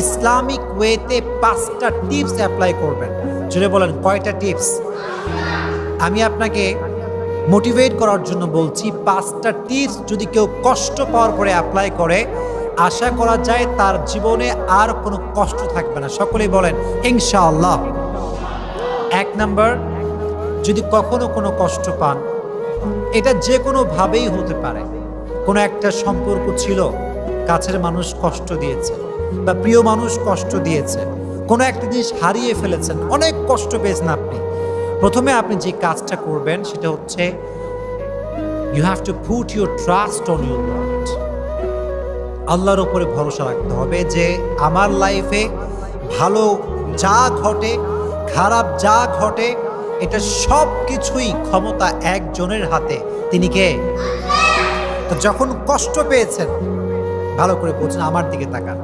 Islamic ওয়েতে 5টা tips apply করবেন। যদি বলেন কয়টা টিপস? আমি আপনাকে মোটিভেট করার জন্য বলছি, 5টা টিপস যদি কেউ কষ্ট পাওয়ার পরে অ্যাপ্লাই করে, আশা করা যায় তার জীবনে আর কোনো কষ্ট থাকবে না। সকলেই বলেন ইনশাআল্লাহ। 1 নাম্বার, যদি কখনো কোনো কষ্ট পান, এটা যে কোনোভাবেই হতে পারে। কোনো একটা সম্পর্ক ছিল, কাছের মানুষ কষ্ট দিয়েছে বা প্রিয় মানুষ কষ্ট দিয়েছে, কোনো একটা জিনিস হারিয়ে ফেলেছেন, অনেক কষ্ট পেয়েছেন আপনি। প্রথমে আপনি যে কাজটা করবেন সেটা হচ্ছে you have to put your trust on your Lord. আল্লাহর উপরে ভরসা রাখতে হবে যে আমার লাইফে ভালো যা ঘটে, খারাপ যা ঘটে, এটা সব কিছুই ক্ষমতা একজনের হাতে। তিনি কে? তো যখন কষ্ট পেয়েছেন, ভালো করে বুঝুন, আমার দিকে তাকান।